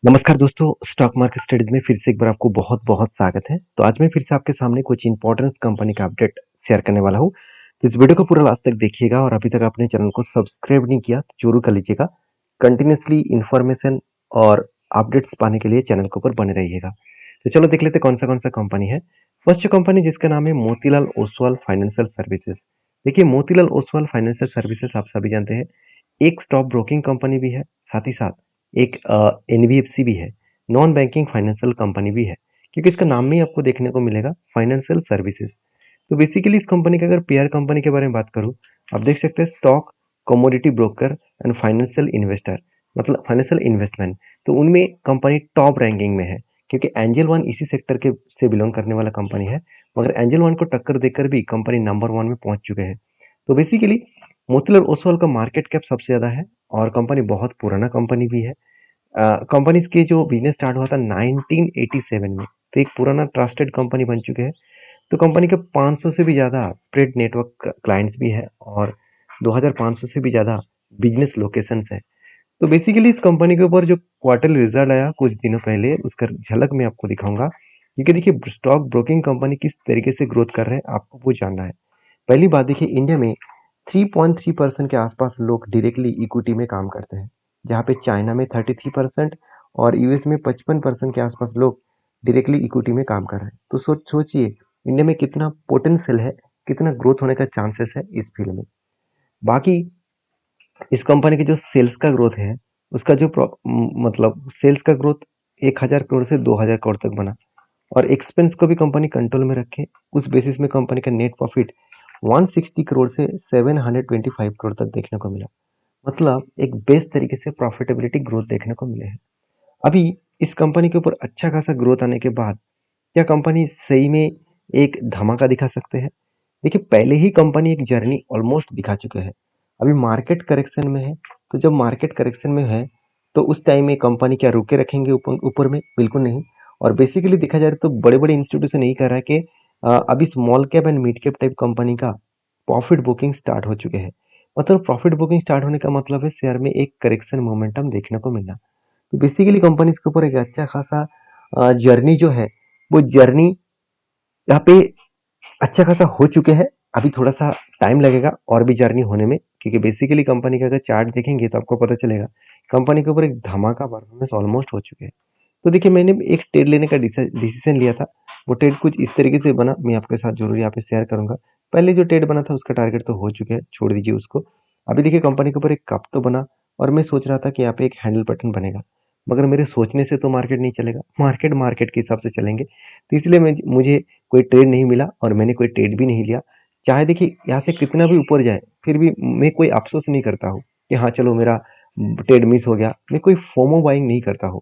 नमस्कार दोस्तों, stock market studies में फिर से एक बार आपको बहुत-बहुत स्वागत है। तो आज मैं फिर से आपके सामने कुछ इंपॉर्टेंट कंपनी का अपडेट शेयर करने वाला हूँ। तो इस वीडियो को पूरा लास्ट तक देखिएगा और अभी तक आपने चैनल को सब्सक्राइब नहीं किया तो जरूर कर लीजिएगा। कंटिन्यूअसली इन्फॉर्मेशन और अपडेट्स पाने के लिए चैनल के ऊपर बने रहिएगा। तो चलो देख लेते हैं कौन सा कंपनी है। फर्स्ट कंपनी जिसका नाम है मोतीलाल ओसवाल फाइनेंशियल सर्विसेज। देखिए मोतीलाल ओसवाल फाइनेंशियल सर्विसेज आप सभी जानते हैं एक स्टॉक ब्रोकिंग कंपनी भी है, साथ ही साथ एक एनबीएफसी भी है, नॉन बैंकिंग फाइनेंशियल कंपनी भी है, क्योंकि इसका नाम में ही आपको देखने को मिलेगा फाइनेंशियल सर्विसेज। तो बेसिकली इस कंपनी का अगर पीआर कंपनी के बारे में बात करूं, आप देख सकते हैं stock commodity broker and financial investor, मतलब फाइनेंशियल इन्वेस्टमेंट। तो उनमें कंपनी टॉप रैंकिंग में है, क्योंकि एंजल वन इसी सेक्टर के से बिलोंग करने वाला कंपनी है, मगर एंजल वन को टक्कर देकर भी कंपनी नंबर वन में पहुंच चुके हैं। तो बेसिकली मोतीलाल ओसवाल का मार्केट कैप सबसे ज़्यादा है और कंपनी बहुत पुराना कंपनी भी है। कंपनी के जो बिजनेस स्टार्ट हुआ था 1987 में, तो एक पुराना ट्रस्टेड कंपनी बन चुके हैं। तो कंपनी के 500 से भी ज़्यादा स्प्रेड नेटवर्क क्लाइंट्स भी है और 2500 से भी ज़्यादा बिजनेस लोकेशंस है। तो बेसिकली इस कंपनी के ऊपर जो क्वार्टरली रिजल्ट आया कुछ दिनों पहले, उसका झलक मैं आपको दिखाऊंगा, क्योंकि देखिए स्टॉक ब्रोकिंग कंपनी किस तरीके से ग्रोथ कर रहे हैं आपको वो जानना है। पहली बात देखिए, इंडिया में 3.3% के आसपास लोग डायरेक्टली इक्विटी में काम करते हैं, जहाँ पे चाइना में 33% और यूएस में 55% के आसपास लोग डायरेक्टली इक्विटी में काम कर रहे हैं। तो सोचिए इंडिया में कितना पोटेंशियल है, कितना ग्रोथ होने का चांसेस है इस फील्ड में। बाकी इस कंपनी की जो सेल्स का ग्रोथ है, उसका जो मतलब सेल्स का ग्रोथ 1000 करोड़ से 2000 करोड़ तक बना, और एक्सपेंस को भी कंपनी कंट्रोल में रखे। उस बेसिस में कंपनी का नेट प्रॉफिट 160 करोड़ से 725 करोड़ तक देखने को मिला। मतलब एक बेस्ट तरीके से प्रॉफिटेबिलिटी ग्रोथ देखने को मिले हैं। अभी इस कंपनी के ऊपर अच्छा खासा ग्रोथ आने के बाद क्या कंपनी सही में एक धमाका दिखा सकते हैं? देखिए पहले ही कंपनी एक जर्नी ऑलमोस्ट दिखा चुके हैं। अभी मार्केट करेक्शन में है, तो जब मार्केट करेक्शन में है तो उस टाइम में कंपनी क्या रुके रखेंगे ऊपर ऊपर में? बिल्कुल नहीं। और बेसिकली देखा जाए तो बड़े बड़े इंस्टीट्यूशन यही कर रहा है कि अभी small cap and mid cap type company का प्रॉफिट बुकिंग स्टार्ट हो चुके हैं। मतलब प्रॉफिट बुकिंग स्टार्ट होने का मतलब है शेयर में एक करेक्शन मोमेंटम देखने को मिलना। तो बेसिकली कंपनीज के ऊपर एक अच्छा खासा जर्नी जो है, वो जर्नी यहाँ पे अच्छा खासा हो चुके हैं। अभी थोड़ा-सा टाइम लगेगा और भी जर्नी होने में, क्योंकि बेसिकली कंपनी का अगर चार्ट देखेंगे तो आपको पता चलेगा, कंपनी के ऊपर एक धमाका परफॉर्मेंस ऑलमोस्ट हो चुके हैं। तो देखिए मैंने एक ट्रेड लेने का डिसीजन लिया था। वो ट्रेड कुछ इस तरीके से बना, मैं आपके साथ ज़रूर यहाँ पे शेयर करूँगा। पहले जो ट्रेड बना था उसका टारगेट तो हो चुका है, छोड़ दीजिए उसको। अभी देखिए कंपनी के ऊपर एक कप तो बना और मैं सोच रहा था कि यहाँ पे एक हैंडल बटन बनेगा। मगर मेरे सोचने से तो मार्केट नहीं चलेगा, मार्केट मार्केट के हिसाब से चलेंगे। तो इसलिए मुझे कोई ट्रेड नहीं मिला और मैंने कोई ट्रेड भी नहीं लिया। चाहे देखिए यहाँ से कितना भी ऊपर जाए, फिर भी मैं कोई अफ़सोस नहीं करता हूँ कि हाँ, चलो मेरा ट्रेड मिस हो गया। मैं कोई फोमो बाइंग नहीं करता हूँ।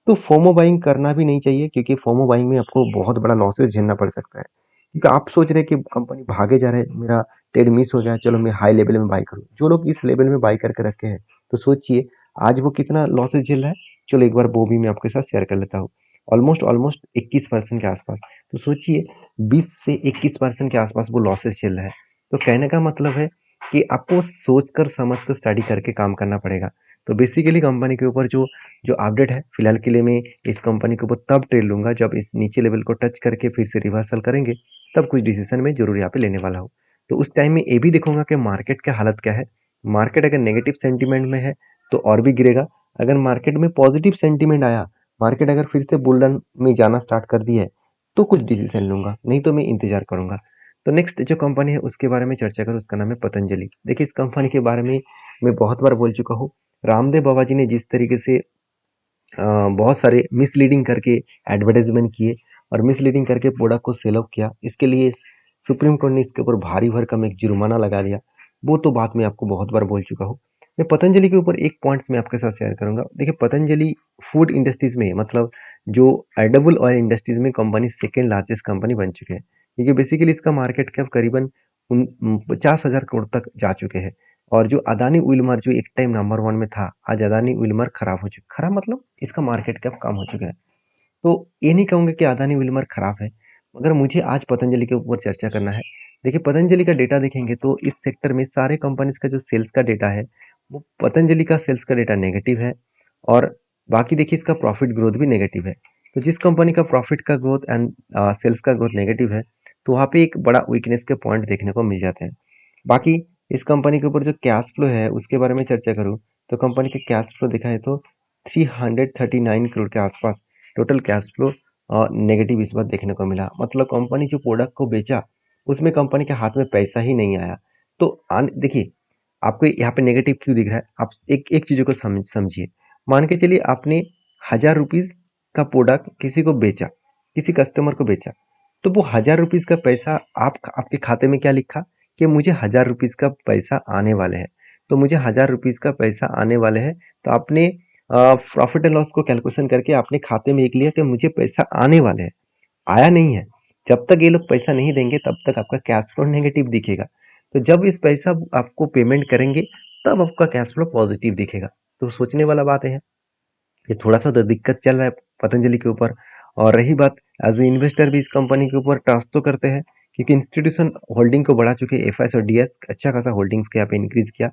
तो फोमो बाइंग करना भी नहीं चाहिए, क्योंकि फोमो बाइंग में आपको बहुत बड़ा लॉसेस झेलना पड़ सकता है। क्योंकि आप सोच रहे हैं कि कंपनी भागे जा रहे हैं, मेरा ट्रेड मिस हो गया, चलो मैं हाई लेवल में बाय करूँ। जो लोग इस लेवल में बाय करके रखे हैं, तो सोचिए आज वो कितना लॉसेस झेल रहा है। चलो एक बार वो भी मैं आपके साथ शेयर कर लेता हूँ। ऑलमोस्ट ऑलमोस्ट 21% के आसपास। तो सोचिए 20 से 21% के आसपास वो लॉसेस झेल रहा है। तो कहने का मतलब है कि आपको सोच कर समझ कर स्टडी करके काम करना पड़ेगा। तो बेसिकली कंपनी के ऊपर जो जो अपडेट है, फिलहाल के लिए मैं इस कंपनी के ऊपर तब ट्रेड लूंगा जब इस नीचे लेवल को टच करके फिर से रिवर्सल करेंगे, तब कुछ डिसीजन मैं जरूर यहाँ पे लेने वाला हूँ। तो उस टाइम में ये भी देखूंगा कि मार्केट का हालत क्या है। मार्केट अगर नेगेटिव सेंटीमेंट में है तो और भी गिरेगा। अगर मार्केट में पॉजिटिव सेंटीमेंट आया, मार्केट अगर फिर से बुल रन में जाना स्टार्ट कर दिया है, तो कुछ डिसीजन लूंगा, नहीं तो मैं इंतजार करूंगा। तो नेक्स्ट जो कंपनी है उसके बारे में चर्चा करूँ, उसका नाम है पतंजलि। देखिए इस कंपनी के बारे में मैं बहुत बार बोल चुका हूँ। रामदेव बाबा जी ने जिस तरीके से बहुत सारे मिसलीडिंग करके एडवर्टाइजमेंट किए और मिसलीडिंग करके प्रोडक्ट को सेल ऑफ किया, इसके लिए सुप्रीम कोर्ट ने इसके ऊपर भारी भरकम एक जुर्माना लगा दिया। वो तो बात मैं आपको बहुत बार बोल चुका हूँ। मैं पतंजलि के ऊपर एक पॉइंट्स मैं आपके साथ शेयर करूंगा। देखिए पतंजलि फूड इंडस्ट्रीज में, मतलब जो एडिबल ऑयल इंडस्ट्रीज में कंपनी सेकेंड लार्जेस्ट कंपनी बन चुके हैं, क्योंकि बेसिकली इसका मार्केट कैप करीबन 50,000 करोड़ तक जा चुके हैं। और जो अदानी उइलमर जो एक टाइम नंबर वन में था, आज अदानी उइलमर खराब हो चुका, खराब मतलब इसका मार्केट कैप कम हो चुका है। तो ये नहीं कहूंगा कि अदानी उइलमर खराब है, मगर मुझे आज पतंजलि के ऊपर चर्चा करना है। देखिए पतंजलि का डेटा देखेंगे तो इस सेक्टर में सारे कंपनीज का जो सेल्स का डेटा है, वो पतंजलि का सेल्स का डेटा नेगेटिव है। और बाकी देखिए इसका प्रॉफिट ग्रोथ भी नेगेटिव है। तो जिस कंपनी का प्रॉफिट का ग्रोथ एंड सेल्स का ग्रोथ नेगेटिव है, तो वहाँ पे एक बड़ा वीकनेस के पॉइंट देखने को मिल जाते हैं। बाकी इस कंपनी के ऊपर जो कैश फ्लो है उसके बारे में चर्चा करूँ, तो कंपनी के कैश फ्लो देखा है तो 339 करोड़ के आसपास टोटल कैश फ्लो नेगेटिव इस बार देखने को मिला। मतलब कंपनी जो प्रोडक्ट को बेचा उसमें कंपनी के हाथ में पैसा ही नहीं आया। तो देखिए आपको यहाँ पे नेगेटिव क्यों दिख रहा है, आप एक एक चीज़ों को समझिए। मान के चलिए आपने 1000 रुपीज़ का प्रोडक्ट किसी को बेचा, किसी कस्टमर को बेचा, तो वो 1000 रुपीज़ का पैसा आपके खाते में क्या लिखा कि मुझे 1000 रुपीज़ का पैसा आने वाले हैं। तो मुझे 1000 रुपीज़ का पैसा आने वाले हैं, तो आपने प्रॉफिट एंड लॉस को कैलकुलेशन करके आपने खाते में एक लिया कि मुझे पैसा आने वाले हैं, आया नहीं है। जब तक ये लोग पैसा नहीं देंगे तब तक आपका कैश फ्लो नेगेटिव दिखेगा। तो जब इस पैसा आपको पेमेंट करेंगे तब आपका कैश फ्लो पॉजिटिव दिखेगा। तो सोचने वाला बात है ये थोड़ा सा तो दिक्कत चल रहा है पतंजलि के ऊपर। और रही बात, एज ए इन्वेस्टर भी इस कंपनी के ऊपर ट्रस्ट तो करते हैं, क्योंकि इंस्टीट्यूशन होल्डिंग को बढ़ा चुके। एफएस और डीएस अच्छा खासा होल्डिंग्स को यहाँ पे इंक्रीज किया।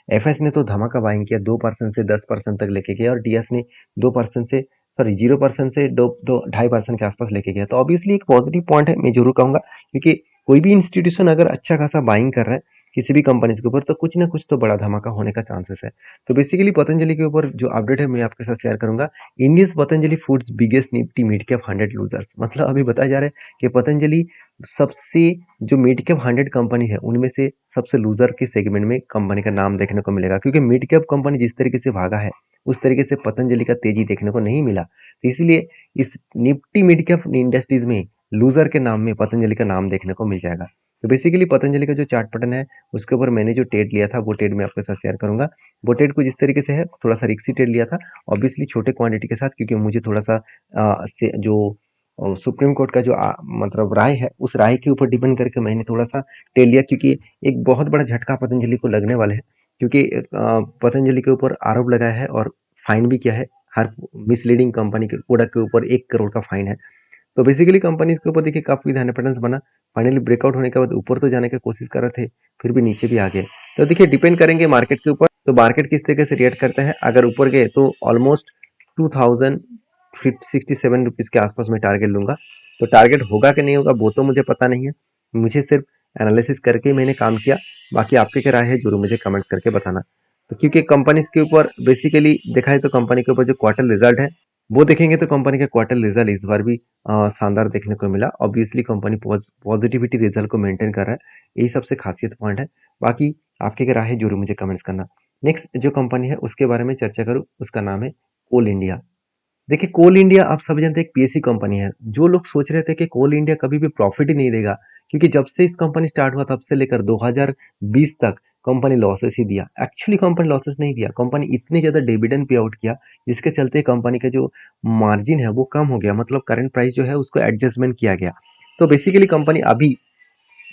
एफएस ने तो धमाका बाइंग किया, 2% से 10% तक लेके गया, और डीएस ने 2% से 0% से 2.5% के आसपास लेके गया। तो ऑब्वियसली एक पॉजिटिव पॉइंट है, मैं जरूर कहूंगा, क्योंकि कोई भी इंस्टीट्यूशन अगर अच्छा खासा बाइंग कर रहा है किसी भी कंपनी के ऊपर, तो कुछ ना कुछ तो बड़ा धमाका होने का चांसेस है। तो बेसिकली पतंजलि के ऊपर जो अपडेट है मैं आपके साथ शेयर करूंगा। Indians Patanjali foods biggest Nifty mid cap 100 losers, मतलब अभी बताया जा रहा है कि पतंजलि सबसे जो मिड कैप 100 कंपनी है उनमें से सबसे लूजर के सेगमेंट में कंपनी का नाम देखने को मिलेगा, क्योंकि मिड कैप कंपनी जिस तरीके से भागा है उस तरीके से पतंजलि का तेजी देखने को नहीं मिला। तो इसलिए इस निफ्टी मिड कैप इंडस्ट्रीज में लूजर के नाम में पतंजलि का नाम देखने को मिल जाएगा। तो बेसिकली पतंजलि का जो चार्ट पैटर्न है उसके ऊपर मैंने जो ट्रेड लिया था वो ट्रेड मैं आपके साथ शेयर करूंगा। वो ट्रेड कुछ इस तरीके से है, थोड़ा सा रिक्सी ट्रेड लिया था, ऑब्वियसली छोटे क्वांटिटी के साथ, क्योंकि मुझे थोड़ा सा से जो सुप्रीम कोर्ट का जो मतलब राय है उस राय के ऊपर डिपेंड करके मैंने थोड़ा सा ट्रेड लिया, क्योंकि एक बहुत बड़ा झटका पतंजलि को लगने वाले है। क्योंकि पतंजलि के ऊपर आरोप लगाया है और फाइन भी किया है, हर मिसलीडिंग कंपनी के प्रोडक्ट के ऊपर 1 करोड़ का फाइन है। तो बेसिकली कंपनी के ऊपर देखिए काफी ध्यान पैटर्न्स बना, फाइनली ब्रेकआउट होने के बाद ऊपर तो जाने की कोशिश कर रहे थे, फिर भी नीचे भी आ गए। तो देखिए डिपेंड करेंगे मार्केट के ऊपर, तो मार्केट किस तरीके से रिएक्ट करता है। अगर ऊपर गए तो ऑलमोस्ट 2067 रुपीज के आसपास मैं टारगेट लूंगा। तो टारगेट होगा कि नहीं होगा वो तो मुझे पता नहीं है, मुझे सिर्फ एनालिसिस करके मैंने काम किया। बाकी आपके क्या राय है जरूर मुझे कमेंट्स करके बताना। तो क्योंकि कंपनीज के ऊपर बेसिकली देखा है तो कंपनी के ऊपर जो क्वार्टर रिजल्ट है वो देखेंगे तो कंपनी का क्वार्टर रिजल्ट इस बार भी शानदार देखने को मिला। ऑब्वियसली कंपनी पॉजिटिविटी रिजल्ट को मेंटेन कर रहा है, यही सबसे खासियत पॉइंट है। बाकी आपके क्या राय है जरूर मुझे कमेंट्स करना। नेक्स्ट जो कंपनी है उसके बारे में चर्चा करूँ, उसका नाम है कोल इंडिया। देखिए कोल इंडिया आप सभी जानते हैं एक पीएसयू कंपनी है। जो लोग सोच रहे थे कि कोल इंडिया कभी भी प्रॉफिट ही नहीं देगा, क्योंकि जब से इस कंपनी स्टार्ट हुआ तब से लेकर 2020 तक कंपनी लॉसेस ही दिया। एक्चुअली कंपनी लॉसेस नहीं दिया, कंपनी इतनी ज्यादा डिविडेंड पे आउट किया जिसके चलते कंपनी का जो मार्जिन है वो कम हो गया, मतलब करंट प्राइस जो है उसको एडजस्टमेंट किया गया। तो बेसिकली कंपनी अभी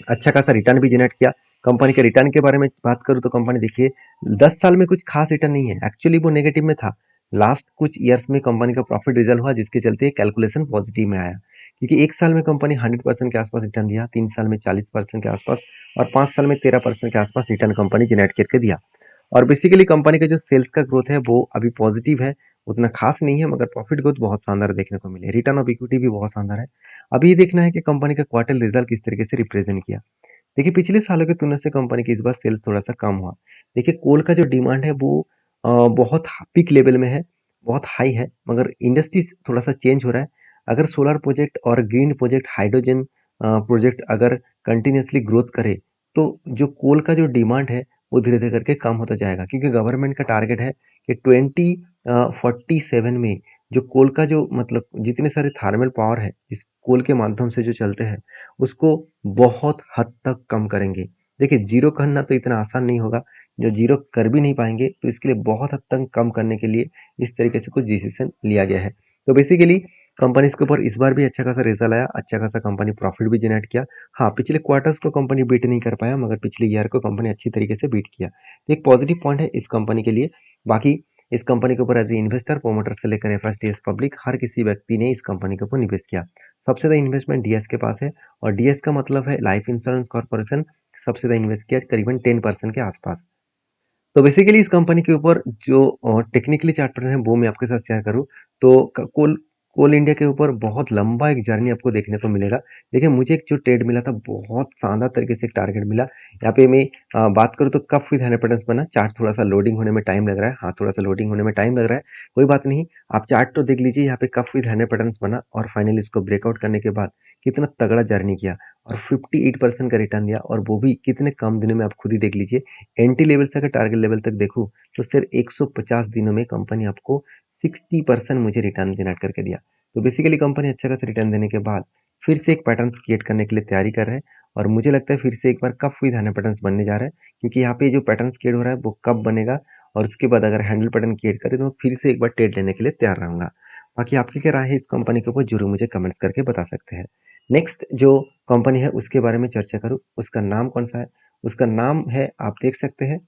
अच्छा खासा रिटर्न भी जनरेट किया। कंपनी के रिटर्न के बारे में बात करूँ तो कंपनी देखिए 10 साल में कुछ खास रिटर्न नहीं है, एक्चुअली वो नेगेटिव में था। लास्ट कुछ ईयर्स में कंपनी का प्रॉफिट रिजल्ट हुआ जिसके चलते कैलकुलेशन पॉजिटिव में आया, क्योंकि 1 साल में कंपनी 100% के आसपास रिटर्न दिया, 3 साल में 40% के आसपास, और 5 साल में 13% के आसपास रिटर्न कंपनी जनरेट करके दिया। और बेसिकली कंपनी का जो सेल्स का ग्रोथ है वो अभी पॉजिटिव है, उतना खास नहीं है, मगर प्रॉफिट ग्रोथ बहुत शानदार देखने को मिले, रिटर्न ऑफ इक्विटी भी बहुत शानदार है। अभी ये देखना है कि कंपनी का क्वार्टर रिजल्ट किस तरीके से रिप्रेजेंट किया। देखिए पिछले सालों की तुलना से कंपनी की इस बार सेल्स थोड़ा सा कम हुआ। देखिए कोल का जो डिमांड है वो बहुत पीक लेवल में है, बहुत हाई है, मगर इंडस्ट्री थोड़ा सा चेंज हो रहा है। अगर सोलर प्रोजेक्ट और ग्रीन प्रोजेक्ट, हाइड्रोजन प्रोजेक्ट अगर कंटिन्यूसली ग्रोथ करे तो जो कोल का जो डिमांड है वो धीरे धीरे करके कम होता जाएगा, क्योंकि गवर्नमेंट का टारगेट है कि 2047 में जो कोल का जो मतलब जितने सारे थर्मल पावर है इस कोल के माध्यम से जो चलते हैं उसको बहुत हद तक कम करेंगे। देखिए जीरो करना तो इतना आसान नहीं होगा, जो जीरो कर भी नहीं पाएंगे, तो इसके लिए बहुत हद तक कम करने के लिए इस तरीके से कुछ डिसीजन लिया गया है। तो बेसिकली कंपनीज के ऊपर इस बार भी अच्छा खासा रिजल्ट आया, अच्छा खासा कंपनी प्रॉफिट भी जनरेट किया। हाँ पिछले क्वार्टर्स को कंपनी बीट नहीं कर पाया, मगर पिछले ईयर को कंपनी अच्छी तरीके से बीट किया, तो एक पॉजिटिव पॉइंट है इस कंपनी के लिए। बाकी इस कंपनी के ऊपर एज ए इन्वेस्टर, प्रोमोटर से लेकर एफएसडीएस पब्लिक, हर किसी व्यक्ति ने इस कंपनी के ऊपर निवेश किया। सबसे ज़्यादा इन्वेस्टमेंट डीएस के पास है, और डीएस का मतलब है लाइफ इंश्योरेंस कॉर्पोरेशन, सबसे ज़्यादा इन्वेस्ट किया करीबन 10% के आसपास। तो बेसिकली इस कंपनी के ऊपर जो टेक्निकली चार्ट पैटर्न है वो मैं आपके साथ शेयर करूँ तो कोल कोल इंडिया के ऊपर बहुत लंबा एक जर्नी आपको देखने को मिलेगा। देखिए मुझे एक जो ट्रेड मिला था बहुत शानदार तरीके से एक टारगेट मिला। यहाँ पे मैं बात करूँ तो कप विद हैंड पैटर्न्स बना, चार्ट थोड़ा सा लोडिंग होने में टाइम लग रहा है। हाँ, थोड़ा सा लोडिंग होने में टाइम लग रहा है, कोई बात नहीं। आप चार्ट तो देख लीजिए, यहाँ पे कप विद हैंड पैटर्न्स बना और फाइनली इसको ब्रेकआउट करने के बाद कितना तगड़ा जर्नी किया और 58% का रिटर्न दिया, और वो भी कितने कम दिनों में आप खुद ही देख लीजिए। एंटी लेवल से अगर टारगेट लेवल तक देखूँ तो सिर्फ 150 दिनों में कंपनी आपको 60% मुझे रिटर्न जनरेट करके दिया। तो बेसिकली कंपनी अच्छा खासा रिटर्न देने के बाद फिर से एक पैटर्न क्रिएट करने के लिए तैयारी कर रहे हैं, और मुझे लगता है फिर से एक बार कप विद हैंडल पैटर्न्स बनने जा रहा है, क्योंकि यहाँ पे जो पैटर्न क्रिएट हो रहा है वो कब बनेगा, और उसके बाद अगर हैंडल पैटर्न क्रिएट करे तो मैं फिर से एक बार ट्रेड लेने के लिए तैयार रहूंगा। बाकी आपकी क्या राय है इस कंपनी के ऊपर जरूर मुझे कमेंट्स करके बता सकते हैं। नेक्स्ट जो कंपनी है उसके बारे में चर्चा करूँ, उसका नाम कौन सा है? उसका नाम है, आप देख सकते हैं,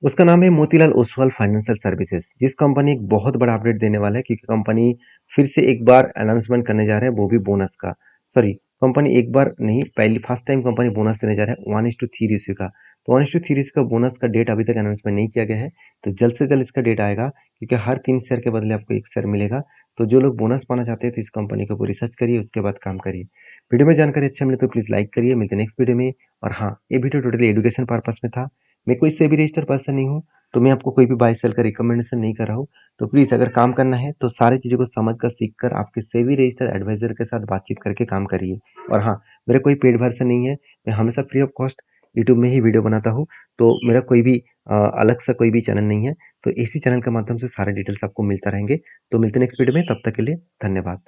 उसका नाम है मोतीलाल ओसवाल फाइनेंशियल सर्विसेज। जिस कंपनी एक बहुत बड़ा अपडेट देने वाला है, क्योंकि कंपनी फिर से एक बार अनाउंसमेंट करने जा रहे हैं, वो भी बोनस का। सॉरी, कंपनी एक बार नहीं, पहली फर्स्ट टाइम कंपनी बोनस देने जा रहा है 1:3 रेशियो का। तो 1:3 रेशियो का बोनस का डेट अभी तक अनाउंसमेंट नहीं किया गया है, तो जल्द से जल्द इसका डेट आएगा, क्योंकि हर 3 शेयर के बदले आपको 1 शेयर मिलेगा। तो जो लोग बोनस पाना चाहते हैं तो इस कंपनी के ऊपर रिसर्च करिए, उसके बाद काम करिए। वीडियो में जानकारी अच्छा मिले तो प्लीज़ लाइक करिए। मिलते हैं नेक्स्ट वीडियो में। और हाँ, ये वीडियो टोटली एजुकेशन पर्पस में था। मैं कोई सेबी रजिस्टर्ड पर्सन नहीं हूँ, तो मैं आपको कोई भी बाय सेल का रिकमेंडेशन नहीं कर रहा हूँ। तो प्लीज़ अगर काम करना है तो सारी चीज़ों को समझ कर, सीख कर आपके सेबी रजिस्टर्ड एडवाइजर के साथ बातचीत करके काम करिए। और हाँ, मेरा कोई पेड वर्जन नहीं है, मैं हमेशा फ्री ऑफ कॉस्ट यूट्यूब में ही वीडियो बनाता हूँ। तो मेरा कोई भी अलग सा कोई भी चैनल नहीं है। तो इसी चैनल के माध्यम से सारे डिटेल्स आपको मिलता रहेंगे। तो मिलते हैं नेक्स्ट वीडियो में, तब तक के लिए धन्यवाद।